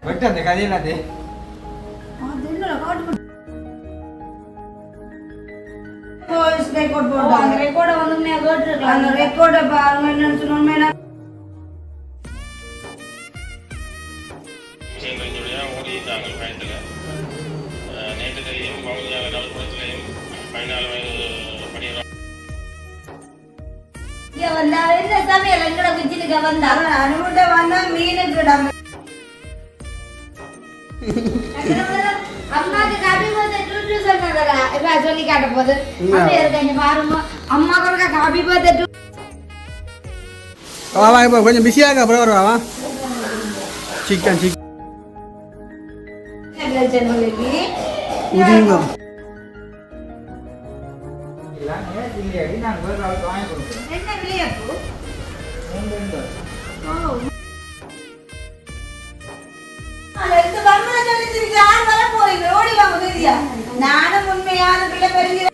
வெட்டு அந்த கதையிலாதே ரெக்கார்ட் போடுறாங்க. ரெக்கார்ட வந்து உண்மையா கேட்டிருக்கலாம். அந்த ரெக்கார்ட பாருங்க என்னன்னு சொன்னோம்னா நேற்று தெரியும் பகுதியாக நடுப்புறத்திலையும் 14 வயது படிக்கிறோம். இந்த சமையல் எங்கட குச்சினுக்கு வந்தாங்க அனுமட்ட வந்தா மீனுக்கு அம்மாக்கு காபி போது டூ சொன்னதா இப்ப சொல்லி காட்ட போது அப்படியே இருக்க பாருங்க அம்மா கூட காபி போது வா இப்போ கொஞ்சம் பிஸியா இருக்க அப்புறம் வா சிக்கன் உதிங்க என்ன விளையாட்டு நானும் உண்மையான பிள்ளை பெருங்க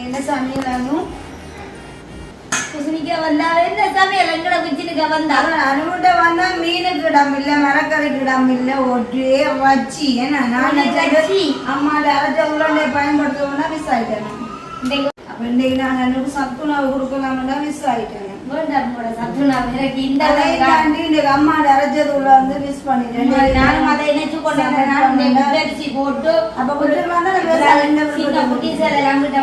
என்ன சமையலும் அனுமட்ட வந்தா மீனுக்கு இடம் இல்ல மரக்கறிக்கு இடம் இல்ல ஒற்றே வச்சி ஏன்னா அம்மாட அரைச்ச உருண்டை பயன்படுத்துவோம்னா மிஸ் ஆயிட்டேன் அப்ப இன்னைக்கு நான் எனக்கு சத்துணவு கொடுக்கலாம்னா மிஸ் ஆயிட்டேன் அம்மாட அரைச்சது உள்ள வந்து மிஸ் பண்ணிட்டேன் நானும் அதை நினைச்சு கொண்டு போட்டு அப்ப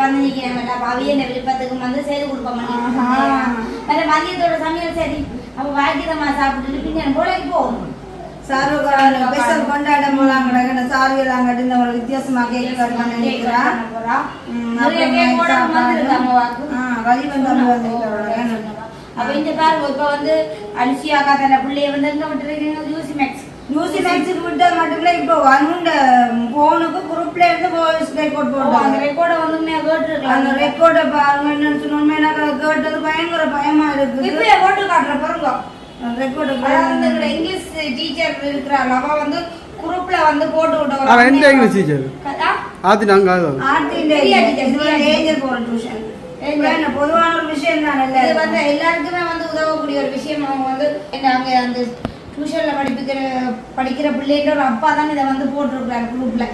வந்து நிக்கிறேன் அவைய விருப்பத்துக்கு வந்து செய்து கொடுப்போம் மதியத்தோட சமையல் சரி அப்ப வாக்கியமா சாப்பிட்டு பின்ன போலைக்கு போகணும் ஸ்பெஷல் கொண்டாட போலாங்க சாரி எல்லாம் கட்டி இந்த ஒரு வித்தியாசமா கேக் கட்டலாம் நினைக்கிறேன் வழி வந்து அப்ப இந்த பாருங்க இப்ப வந்து அனுஷியாக்கா தன்னை பிள்ளைய வந்து எங்க விட்டுருக்கீங்க யூசி மேக்ஸுக்கு விட்டா மட்டும் இல்ல இப்போ அந்த போனுக்கு குரூப்ல இருந்து வாய்ஸ் ரெக்கார்ட் போடுறாங்க அந்த ரெக்கார்ட வந்து உண்மையா கேட்டிருக்கலாம் அந்த ரெக்கார்ட பாருங்க என்னன்னு சொன்னோம்னா எனக்கு கேட்டது பயங்கர பயமா இருக்கு இப்ப போட்டு காட்டுற பாருங்க ரெக்கார்டு இங்கிலீஷ் டீச்சர் இருக்கிறாள் அவ வந்து குரூப்ல வந்து போட்டு விட்டவங்க அவ எந்த இங்கிலீஷ் டீச்சர் ஆதி நாங்க ஆதி டீச்சர் ஏஞ்சல் போற டியூஷன் என்ன பொதுவான ஒரு விஷயம் தான் இல்ல இது வந்து எல்லாருக்குமே வந்து உதவக்கூடிய ஒரு விஷயம் அவங்க வந்து நாங்க அந்த டியூஷன்ல படிக்கிற பிள்ளைங்க ஒரு அப்பா தான் இதை வந்து போட்டுருக்காரு குரூப்ல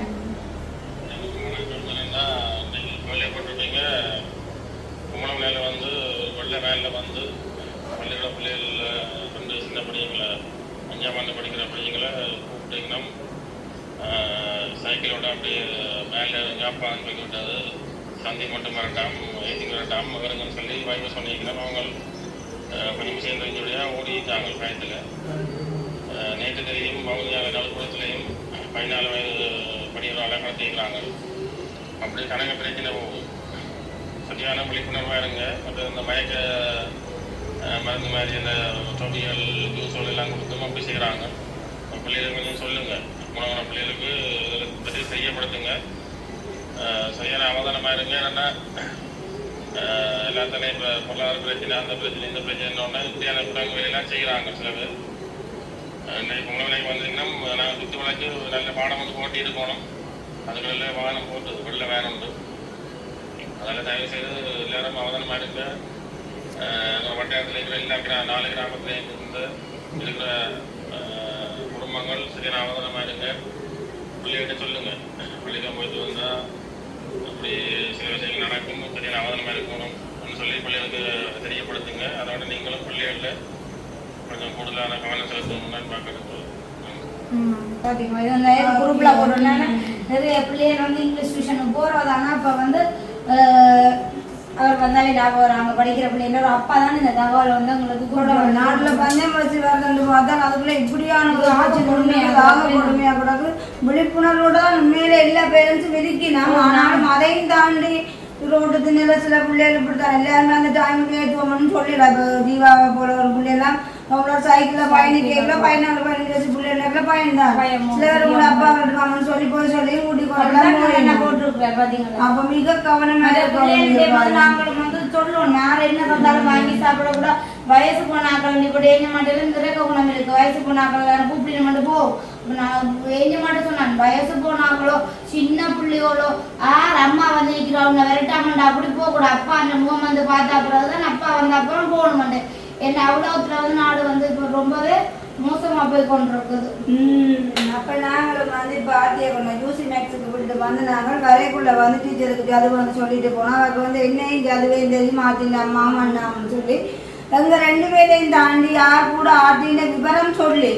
வந்து வெள்ள வேன்ல வந்து பள்ளிக்கூட பிள்ளைகள் வந்து சின்ன பிள்ளைங்களை 5ஆம் ஆண்டு படிக்கிற பிள்ளைங்களை கூப்பிட்டீங்கன்னா சைக்கிளோட அப்படியே மேலே ஞாபகம் போய் விட்டாது சந்தி மட்டும் வரட்டாம் ஏசிங்க வரட்டாம் வருங்கன்னு சொல்லி வாய்ப்பு சொன்னீங்கன்னா அவங்க கொஞ்சம் விஷயம் தெரிஞ்சபடியாக ஓடிட்டாங்க பயத்தில். நேற்று தெரியும் பகுதியாக நடுப்புறத்துலையும் 14 வயது படிக்கிறவங்களை கடத்திக்கிறாங்க. அப்படி கணக்கு பிரச்சனை போகும். சரியான விழிப்புணர்வாக இருங்க. அப்புறம் இந்த மயக்க மருந்து மாதிரி இந்த தொகைகள் ஜூஸ்கள் எல்லாம் கொடுத்தும் அப்படி செய்கிறாங்க. பிள்ளைகளுக்கு கொஞ்சம் சொல்லுங்கள். உணவான பிள்ளைகளுக்கு இதை பற்றி செய்யப்படுத்துங்க. சரியான அவதானமாக இருங்க. ஏன்னா எல்லாத்துலேயும் இப்போ பொருளாதார பிரச்சனை அந்த பிரச்சனை இந்த பிரச்சனைன்னா இப்படியான குடங்கு வேலையெல்லாம் செய்கிறாங்க சில பேர். இன்றைக்கு உணவுலைக்கு வந்தீங்கன்னா நாங்கள் சுற்றி வளைச்சு நல்ல பாடம் வந்து போட்டி இருக்கணும். அதுக்குள்ள வாகனம் போட்டு வெளில வேன் உண்டு. அதனால் தயவு செய்து எல்லாரும் அவதானமாக இருங்க. வட்டாரத்தில் இருக்கிற எல்லா 4 கிராமத்துலேயும் இருந்து இருக்கிற குடும்பங்கள் சரியான அவதானமாக இருங்க. பிள்ளைகிட்ட சொல்லுங்கள். பள்ளிக்கு போயிட்டு வந்தால் அப்படி சில விஷயங்கள் நடக்கும், சரியான அவதானமாக இருக்கணும் அப்படின்னு சொல்லி பிள்ளைகளுக்கு தெரியப்படுத்துங்க. அதோட நீங்களும் பிள்ளைகளில் கொஞ்சம் கூடுதலான கவனம் செலுத்தணும்னு பார்க்கறது. குரூப்ல போடுறதுனால நிறைய பிள்ளைகள் வந்து இங்கிலீஷ் டியூஷனுக்கு போறதானா இப்ப வந்து அவர் வந்தாலே ஞாபகம் அங்கே படிக்கிற பிள்ளைங்க அப்பா தான் இந்த தகவல் வந்து உங்களுக்கு கூட நாட்டில் பஞ்சம் வச்சு வரது பார்த்தா அதுக்குள்ள இப்படியான ஒரு ஆட்சி கொடுமையாக கூடாது விழிப்புணர்வோட உண்மையில எல்லா பேரண்ட்ஸும் விதிக்கணும். ஆனாலும் அதையும் தாண்டி ரோட்டு திண்ணில சில பிள்ளைகள் இப்படித்தான் எல்லாருமே அந்த டைமுக்கு ஏற்றுவோம்னு சொல்லிடலாம். இப்போ தீபாவை போல ஒரு பிள்ளைலாம் நம்மளோட சைக்கிள்ல பயணிக்கல 14 வயசு பிள்ளைங்கள பயன்தான் சில பேர் உங்க அப்பா கட்டுவாங்கன்னு சொல்லி போய் சொல்லி கூட்டி போட்டுருக்காரு பாத்தீங்களா. அப்ப மிக கவனமா நாங்களும் வந்து சொல்லுவோம் யார் என்ன தந்தாலும் வாங்கி சாப்பிட கூட வயசு போனாக்கள் இப்படி என்ன மாட்டேன் திறக்க குணம் இருக்கு வயசு போனாக்கள் கூப்பிட்டு மட்டும் போ நான் என்ன மட்டும் சொன்னான் வயசு போனாங்களோ சின்ன பிள்ளைகளோ அம்மா வந்து நிற்கிறவங்க விரட்டாமண்டா அப்படி போகக்கூடாது அப்பா அந்த முகம் வந்து பார்த்தா அப்புறம் அப்பா வந்த அப்புறம் போகணுமாண்டே என்ன அவ்வளோத்துல வந்து நாடு வந்து இப்போ ரொம்பவே மோசமா போய் கொண்டிருக்குது. அப்ப நாங்களும் வந்து இப்போ ஆர்டிஐ கொண்டோம் யூசி மேக்ஸுக்கு விட்டு வந்து நாங்கள் வரைக்குள்ள வந்து டீச்சருக்கு ஜது வந்து சொல்லிட்டு போனோம். அவருக்கு வந்து என்னையும் ஜதுவையும் தெரியும் ஆர்டில மாமன்னான்னு சொல்லி எங்க 2 பேரையும் தாண்டி யார் கூட ஆர்டின விவரம் சொல்லி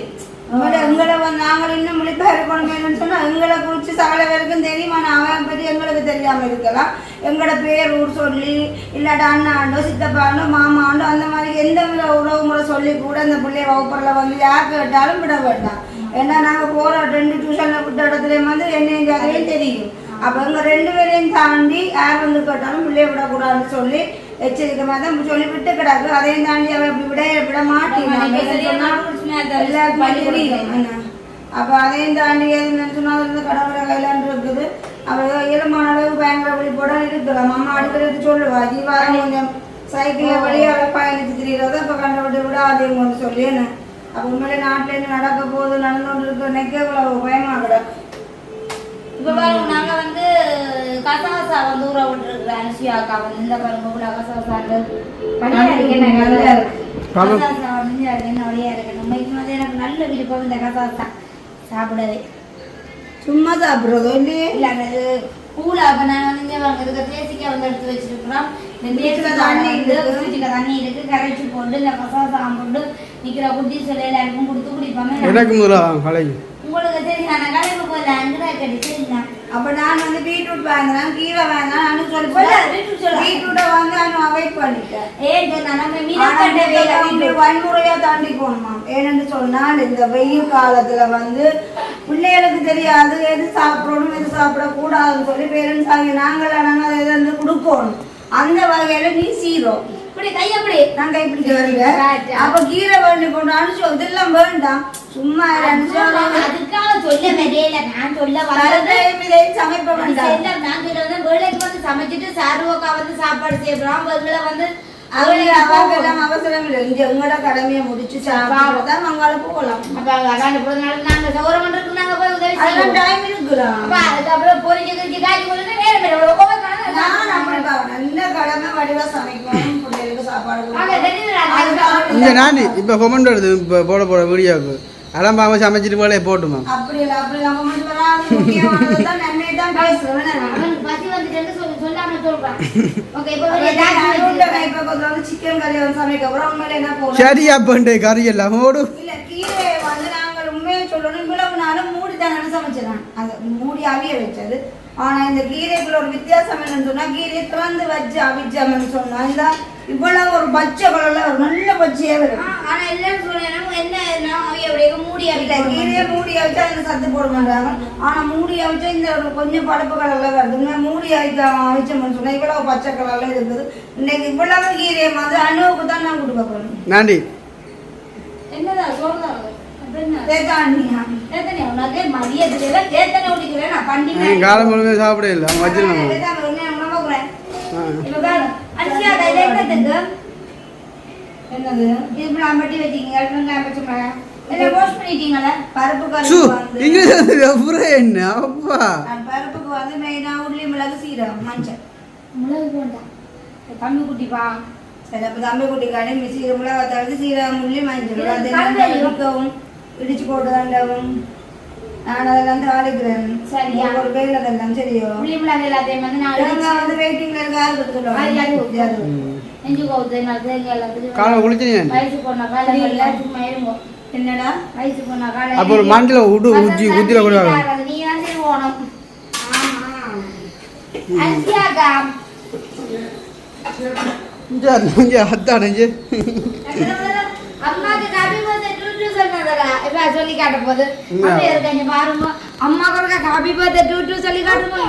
எங்களை வந்து நாங்கள் இன்னும் முழிப்பா இருக்கணும்னு சொன்னா எங்களை குறிச்சு சகல பேருக்கும் தெரியுமா அவன் பற்றி எங்களுக்கு தெரியாம இருக்கலாம். எங்களோட பேர் ஊர் சொல்லி இல்லாட்ட அண்ணாண்டோ சித்தப்பாண்டோ மாமாண்டோ அந்த மாதிரி எந்த உறவு முறை சொல்லி கூட அந்த பிள்ளைய வகுப்பறையில் வந்து யார் கேட்டாலும் விட வேண்டாம். ஏன்னா நாங்கள் போகிற 2 டியூஷனில் விட்ட இடத்துலையும் வந்து என்னையும் ஜாதையும் தெரியும். அப்போ எங்கள் 2 பேரையும் தாண்டி யார் வந்து கேட்டாலும் பிள்ளைய விடக்கூடாதுன்னு சொல்லி எச்சரிக்கை மாதிரி தான் சொல்லி விட்டு கிடாக்கு. அதையும் தாண்டி அவ இப்படி விட மாட்டேன். அப்போ அதையும் தாண்டி எதுன்னு சொன்னால் கடவுளை கையிலாண்டு இருக்குது. அவள் இயலுமான அளவு பயங்கர வழிபோட இருக்கிறான். அம்மா அடிக்கிறது சொல்லுவா ஜீவாரம் கொஞ்சம் சைக்கிளில் வழியாக பயணித்து திரிகிறத இப்போ கண்டுபிட்டு விட அதையும் கொண்டு சொல்லி என்ன அப்போ உண்மையிலே நாட்டில் என்ன நடக்க போகுது நடந்து கொண்டு இருக்க நெக்க இவ்வளவு பயமாக கிடக்கு. இப்போ பாருங்க நாங்கள் வந்து கசகசா வந்து ஊற விட்டுருக்குறேன் அனுஷியாக்கா வந்து இந்த பாருங்க கூட கசகசாண்டு கசகசா வந்து என்ன வழியா இருக்கு நம்ம இது வந்து எனக்கு நல்ல விருப்பம் இந்த கசகசா சாப்பிடவே சும்மா சாப்பிட்றதோ இல்லையே இல்லை அது கூலா அப்போ நாங்கள் வந்து இங்கே வாங்க இதுக்கு தேசிக்காய் வந்து எடுத்து வச்சுருக்குறோம். இந்த தேசிக்காய் தண்ணி இருக்குது தண்ணி இருக்குது கரைச்சி போட்டு இந்த கசகசா போட்டு நிற்கிற குட்டி சொல்ல எல்லாருக்கும் கொடுத்து குடிப்பாங்க. உங்களுக்கு தெரியும் நான் கடைக்கு போகல அங்கே கட்டி சரிங்களா. அப்போ நான் வந்து பீட்ரூட் வாங்கினேன் கீரை வாங்கினேன் பீட்ரூட்டை வந்து நான் அவாய்ட் பண்ணிட்டேன். ஏன் வன்முறையாக தாண்டி போகணுமா ஏன்னு சொன்னால் இந்த வெயில் காலத்தில் வந்து பிள்ளைகளுக்கு தெரியாது எது சாப்பிடணும் எது சாப்பிடக்கூடாதுன்னு சொல்லி பேரண்ட்ஸ் ஆகி நாங்கள் அதை வந்து கொடுக்கணும். அந்த வகையில நீ சீரோ இப்படி கையப்படி நான் கைப்பிடிக்க வருங்க. அப்ப கீரை வேண்டி கொண்டு அனுப்பிச்சு இதெல்லாம் வேண்டாம் சும்மா அதுக்காக சொல்ல வேண்டிய நான் சொல்ல சமைப்ப வேண்டாம். நான் சொல்ல வேலைக்கு வந்து சமைச்சிட்டு சாருவோக்கா வந்து சாப்பாடு செய்யறோம் வெள்ளை வந்து அவெல்லாம் அவசரம் இல்லை. இங்க உங்களோட கடமையை முடிச்சு சாப்பிடாதான் மங்கால போகலாம். நாங்க சௌரம் பண்றதுக்கு நாங்க போய் உதவி செய்யலாம் டைம் இருக்குறோம். அதுக்கப்புறம் பொறிச்சு காய்ச்சி கொண்டு நேரம் நல்ல கடமை வடிவா சமைக்கணும் பிள்ளைகளுக்கு சாப்பாடு. நான் இப்ப கொமெண்ட் வருது இப்ப போட வீடியோக்கு அலம்பாம சமைச்சிட்டு போல போட்டுமா அப்படி இல்லை அப்படி நம்ம மட்டும் வராது நன்மை தான் பேசுறேன். சிக்கன் கறி வந்து சமைக்க போறோம். உண்மையில என்ன போறோம் சரியா பண்ணே கறி எல்லாம் ஓடும் இல்ல கீரை வந்து நாங்கள் உண்மையை சொல்லணும் இவ்வளவு நாளும் மூடி தானே சமைச்சிடலாம் அந்த மூடி அவிய வச்சது. ஆனா இந்த கீரைக்குள்ள ஒரு வித்தியாசம் என்னன்னு சொன்னா கீரையை திறந்து வச்சு அவிச்சாமன்னு சொன்னா இந்த இவ்வளவு ஒரு பச்சை கலர்ல ஒரு நல்ல பச்சையே வரும். ஆனா எல்லாரும் சொல்லணும் என்ன அவிய மூடி அவிட்ட கீரையை மூடி அவிச்சா அதுல சத்து போட மாட்டாங்க. ஆனா மூடி அவிச்சா இந்த கொஞ்சம் பழுப்பு கலர்ல வருது. மூடி அவிச்சோம்னு சொன்னா இவ்வளவு பச்சை கலர்ல இருக்குது. இன்னைக்கு இவ்வளவு கீரையை வந்து அணுவுக்கு தான் நான் கொடுக்க போறேன். நன்றி என்னதான் சொல்றாங்க காலம் முழுமே சாப்பிட இல்லை வச்சிருந்தோம். பருப்புக்கு வந்து மெயினா உள்ளி மிளகு சீரகம் மஞ்சள் மிளகு போட்டா தம்பி குட்டிப்பா சரி. அப்ப தம்பி குட்டிக்கான சீரகம் மிளகா தடுத்து சீரகம் உள்ளி மஞ்சள் இடிச்சு போட்டு தாண்டவும் நான் அதெல்லாம் தாளிக்கிறேன். சரியா ஒரு பேர்ல அதெல்லாம் சரியோ எல்லாத்தையும் வந்து வெயிட்டிங்ல இருக்காரு என்னடா வயசு போனா அப்ப ஒரு மண்டல உடு உச்சி குத்தில கூட நீ வந்து போணும். அன்சியாகா அம்மாக்கு காபி பர்த்டே டூ சொன்னதடா இப்ப சொல்லி காட்ட போகுது. அப்படியே இருக்காங்க பாருங்க. அம்மா கூட காபி பர்த்டே டூ சொல்லி காட்டுங்க.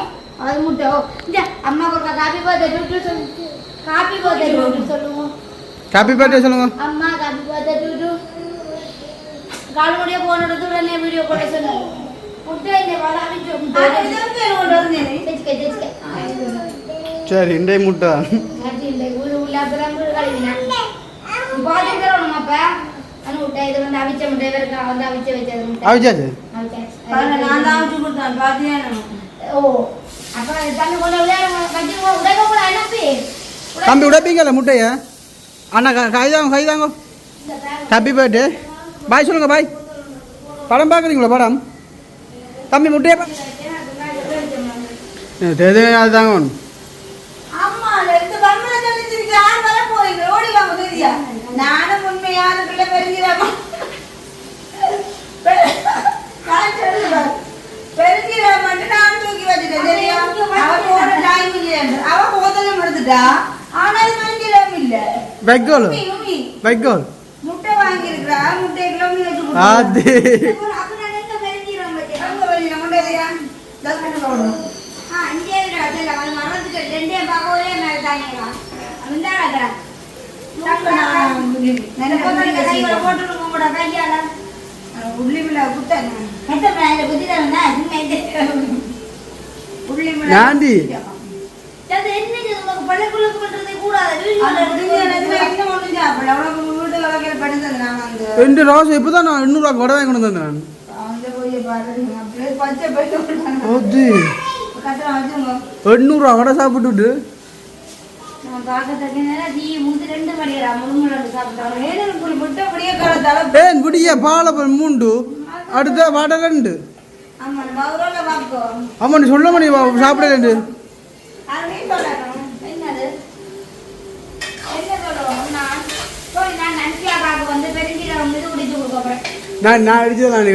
அது முட்டை இந்த அம்மா கூட காபி பர்த்டே டூ சொல்லி காபி பர்த்டே டூ சொல்லுங்க. காபி பர்த்டே சொல்லுங்க. அம்மா காபி பர்த்டே டூ கால் முடிய போன இடத்துல உடனே வீடியோ போட சொன்னேன் முட்டை இந்த வர அவிச்சு சரி இன்றைய முட்டை ஊரு உள்ள அப்புறம் கழுவினேன் பாதி தரணும் அப்ப அது முட்டை இது வந்து அவிச்ச முட்டை இவருக்கு வந்து அவிச்ச வச்சது முட்டை அவிச்சாச்சு நான் தான் அவிச்சு கொடுத்தேன் பாத்தியா ஓ அப்ப தண்ணி கொண்டு வச்சு உடைக்க கூட அனுப்பி தம்பி உடைப்பீங்கல்ல முட்டையை அண்ணா கைதாங்க ஹாப்பி பர்த்டே பாய் சொல்லுங்க பாய் படம் பார்க்குறீங்களா படம் தம்பி முட்டையை தெரியும் அதுதாங்க ஒன்று நானும் உண்மையான பிள்ளை பெருங்கிறாமா பெருங்கிறாமட்டு நான் தூக்கி வச்சுட்டேன் தெரியா அவ போன டைம் இல்லை அவ போதலும் எடுத்துட்டா ஆனால் பெருங்கிறாம இல்ல வைக்கோல் முட்டை வாங்கி இருக்கிறா முட்டை கிலோ வச்சு அது ரோஸ் இப்பதான் நான் 800 வடை வாங்கி கொண்டு வந்தேன் நான் 800 வடை சாப்பிட்டுட்டு பால மூண்டு அடுத்த வடை 2 ஆமா நீ சொல்ல மணி சாப்பிட 2 நான் அடிச்சதான்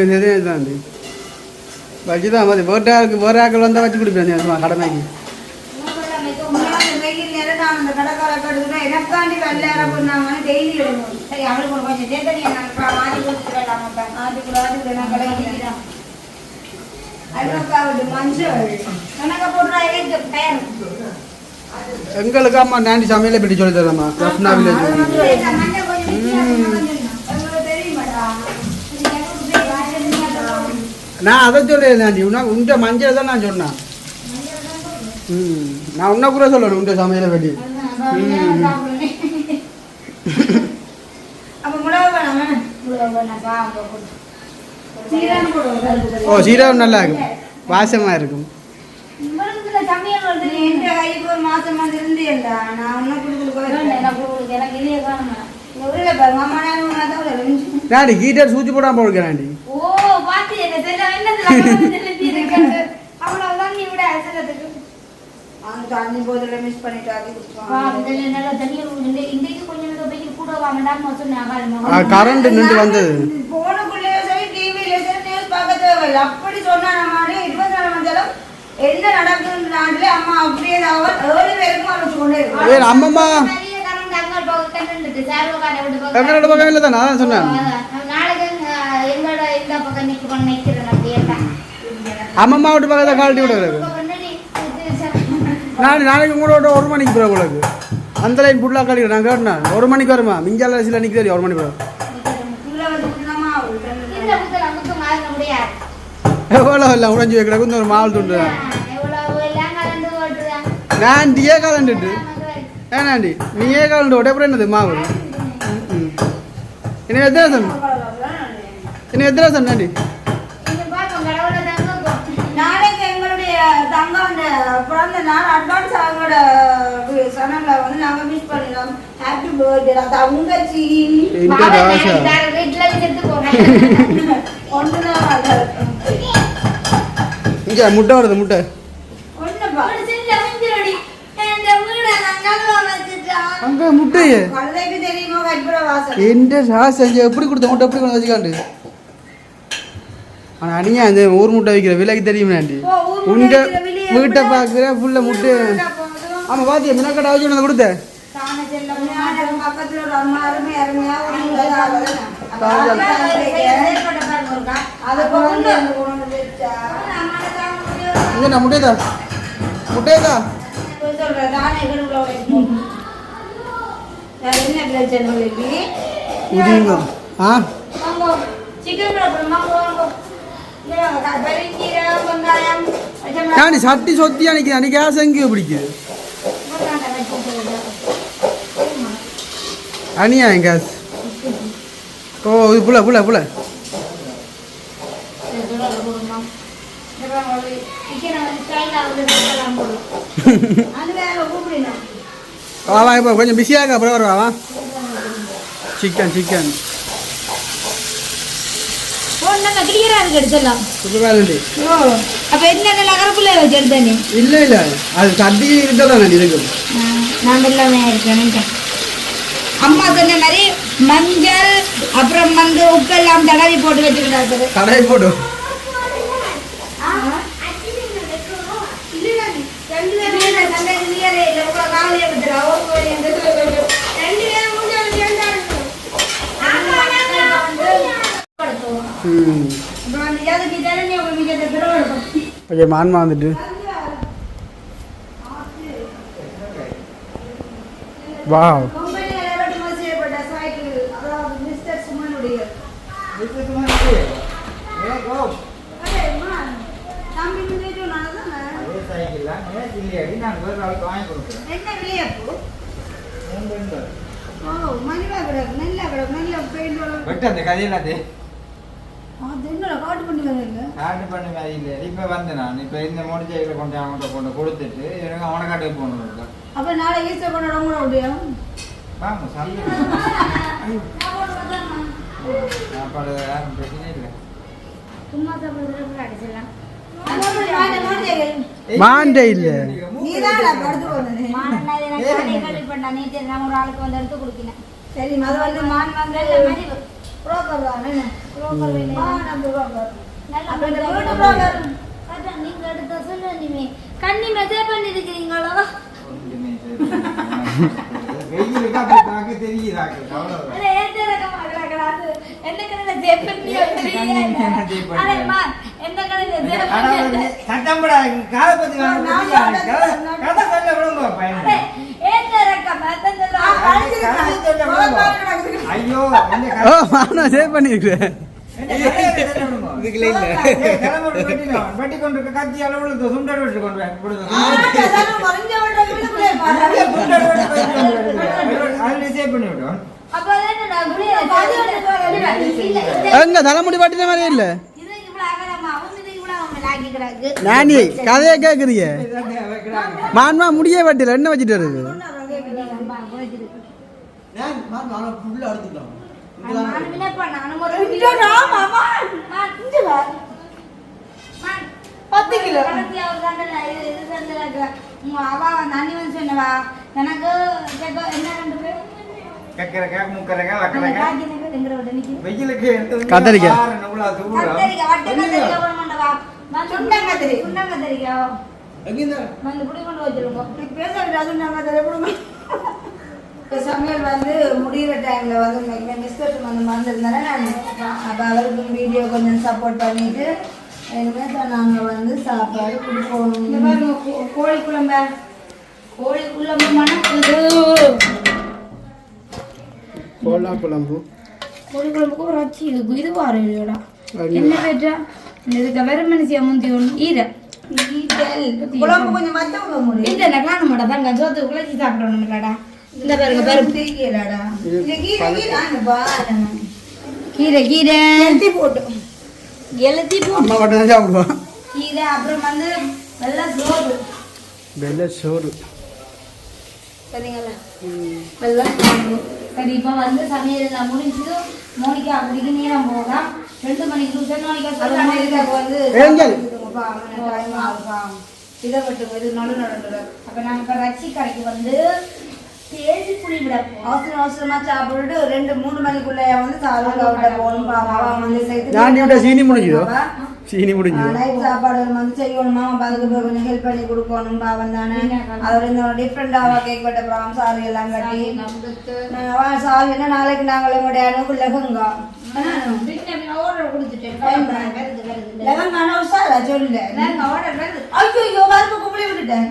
வச்சுதான் வேற ஆக்கள் வந்தா வச்சு குடிப்பேன் கடமைக்கு எனக்காண்டி வெள்ளார பண்ணாங்க டெய்லி எடுக்கணும் சரி அவளுக்கு ஒரு கொஞ்சம் சேர்த்து மாற்றி கொடுத்துடலாம் மஞ்சள் கணக்க போடுறா பயன் எங்களுக்கு அம்மா நாண்டி சமையலை பற்றி சொல்லி தரமா ரத்னா வில்லேஜ் நான் அதை சொல்றேன் நாண்டி உண்ட மஞ்சள் தான் நான் சொன்னேன் நான் உன்ன கூட சொல்லணும் உண்ட சமையலை பற்றி ஓ சீரகம் நல்லா இருக்கும் வாசமா இருக்கும் நாடி கீட்டர் சூச்சி போடாம போடுங்க நாண்டி தண்ணி போதில மிஸ் பண்ணிட்டாங்க கரண்ட் நின்று வந்தது போனுக்குள்ளே சரி டிவில சரி நியூஸ் பார்க்க தேவையில்லை அப்படி சொன்னா நம்ம 24 மணிநேரம் என்ன நடக்குது நாட்டுல அம்மா அப்படியே 7 பேருக்கும் அழைச்சு கொண்டே இருக்கு அம்மம்மா எங்களோட பக்கம் இல்லை தானே அதான் சொன்னேன் அம்மம்மா விட்டு பக்கத்தை காலட்டி விட நாளைக்கு உங்களோட 1 மணிக்கு போகிறேன் உங்களுக்கு அந்த லைன் ஃபுல்லாக கழிக்கிறேன் நான் கேட்டேன் 1 மணிக்கு வருமா மிஞ்சால அரசியல் நிற்கிறேன் 1 மணிக்கு வரும் எவ்வளோ இல்லை உடஞ்சி வைக்கிறக்கு ஒரு மாவல் துண்டு நான் ஏ காலண்டுட்டு ஏனாண்டி நீ ஏ காலண்டு ஒட்டே என்னது மாவு என்ன எத்தனை என்ன எத்தனை சொன்னாண்டி பிறந்த நாள் அட்வான்ஸ் அவங்களோட சனங்களை வந்து நாங்கள் மிஸ் பண்ணிடலாம் ஹாப்பி பர்த்டே அது அவங்க இங்கே முட்டை வருது முட்டை அங்க முட்டையே எந்த ராசை எப்படி கொடுத்த முட்டை எப்படி கொண்டு வச்சுக்காண்டு ஆனால் அணியா இந்த ஊர் முட்டை வைக்கிற விலைக்கு தெரியுமாண்டி உங்க வீட்டை பார்க்குற புள்ள முட்டை ஆமாம் பாத்தியா மினக்கடை வச்சு ஒன்று கொடுத்த முட்டையதா முட்டையதா என்ன பிரச்சனை ஆ சிக்கன் போடுறோமா பெருங்கீரை வெங்காயம் ஏன் சட்டி சொத்தி அன்னைக்கு அன்னைக்கு கேஸ் எங்கேயோ பிடிக்குது அனியா என் கேஸ் ஓ இது புள்ள புள்ள புள்ள வா இப்போ கொஞ்சம் பிஸியாக அப்புறம் வருவா சிக்கன் சிக்கன் அப்ப என்ன நகரக்குள்ள வச்சு எடுத்தேன் இல்ல இல்ல அது சட்டி இருக்கலாம் இருக்கு நான் எல்லாமே இருக்கேன் அம்மா சொன்ன மாதிரி மஞ்சள் அப்புறம் வந்து உப்பு எல்லாம் தடவி போட்டு வச்சுக்கிட்டாரு கடாய் போடும் மான்மா வந்துட்டு வாவ் இப்ப வந்து நான் இப்ப இந்த முடிச்சைகளை கொஞ்சம் அவன்கிட்ட கொண்டு கொடுத்துட்டு எனக்கு அவனை காட்டுக்கு போகணும் அப்ப நாளை ஈஸ்டர் கொண்டாட முடியும் வாங்க சாப்பாடு யாரும் பிரச்சனை இல்லை சும்மா சாப்பிடுறது அடிச்சிடலாம் மாண்டே இல்ல ஒரு ஆளுக்கு வந்து எடுத்து கொடுக்கிறேன் சரி அது வந்து மான் வந்து நீங்க எடுத்த சொல்ல நீ கண்ணி மெசேஜ் பண்ணிருக்கீங்களோ எங்க தலைமுடி பாட்டின மாதிரி இல்ல நானி கதையை கேக்குறீங்க மான்மா முடிய வட்டில என்ன வச்சுட்டு வருது சமையல் வந்து முடிகிற டைம்ல வந்து மிஸ்டர் வந்து வந்திருந்தானே நான் அப்போ அவருக்கும் வீடியோ கொஞ்சம் சப்போர்ட் பண்ணிட்டு இனிமேல் நாங்கள் வந்து சாப்பாடு கொடுப்போம். இந்த மாதிரி கோழி குழம்பு மணக்குது கோழி குழம்புக்கு ஒரு அச்சி இருக்கு இது பாரு இல்லையோடா என்ன பேட்டா இதுக்கு வெறும் மனுஷியா முந்தி ஒன்று ஈர குழம்பு கொஞ்சம் மத்த முடியும் இல்லை நான் காண மாட்டா தாங்க சோத்து குழச்சி சாப்பிடணும் இல்லடா இந்த பாருங்க பாருங்க தெரியலடா கீரை கீரை எழுத்தி போட்டு சாப்பிடுவோம் கீரை அப்புறம் வந்து வெள்ளை சோறு சரிங்களா வெள்ளம் சரி இப்போ வந்து சமையல் எல்லாம் முடிஞ்சு மோனிகா அப்படிக்கு நேரம் போகலாம் 2 மணிக்கு டியூஷன் மோனிகா வந்து இதை மட்டும் இது நடுநடுல அப்போ நாங்கள் இப்போ ரச்சி கடைக்கு வந்து தேடி புளி விட அவசரமா சாப்பிட்டுட்டு 2-3 மணிக்குள்ள வந்து சாப்பிட போகணும் பாவம் வந்து சேர்த்து சீனி முடிஞ்சதோ சீனி முடிஞ்சது நைட் சாப்பாடு வந்து செய்யணுமா அதுக்கு கொஞ்சம் ஹெல்ப் பண்ணி கொடுக்கணும் பாவம் தானே அதோட இந்த டிஃப்ரெண்டாக கேக் வெட்ட ப்ராம் சாரி எல்லாம் கட்டி சாரி என்ன நாளைக்கு நாங்கள் எங்களுடைய அனுகுலகங்க ஆர்டர் கொடுத்துட்டேன் ஐயோ வரப்பு கும்பிடி விட்டுட்டேன்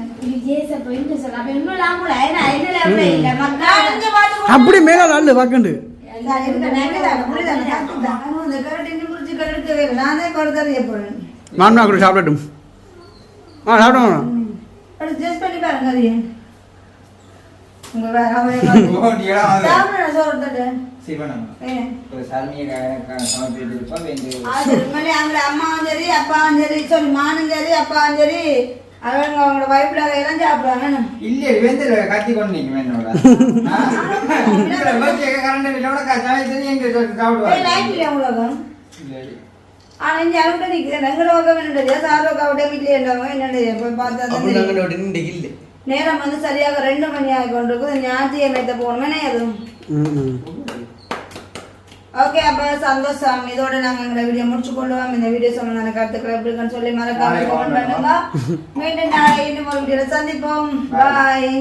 அப்படி மேல பாக்கண்டு இருக்கவே இல்லை. நானே கொடுத்தறிய போறேன். மாமனா கூட சாப்பிடட்டும். சாப்பிடுவோம். ஜஸ்ட் பண்ணி பாருங்க அது உங்க வேற சாப்பிடுறேன் சோறு அம்மாவும் சரி அப்பாவும் சரி சொல்லி மானும் சரி அப்பாவும் சரி அவங்க அவங்களோட வைப்ல எல்லாம் சாப்பிடுவாங்க. இல்ல வெந்தல கத்தி கொண்டீங்க என்னோட ஆனா இங்க அவங்க நிக்கிறேன் எங்களோட வேண்டிய சாரோக்காவோட வீட்டுல இருந்தவங்க என்னுடைய போய் பார்த்தா நேரம் வந்து சரியாக 2 மணி ஆகி கொண்டிருக்குது. ஞாயிற்றுக்கிழமை போகணுமே அதுவும். ஓகே அப்ப சந்தோஷம். இதோட நாங்க எங்களை வீடியோ முடிச்சு கொள்ளுவோம். இந்த வீடியோ சொன்ன கருத்துக்கள் எப்படி இருக்குன்னு சொல்லி மறக்காம கமெண்ட் பண்ணுங்க. மீண்டும் நாளை இன்னும் ஒரு வீடியோல சந்திப்போம். பாய்.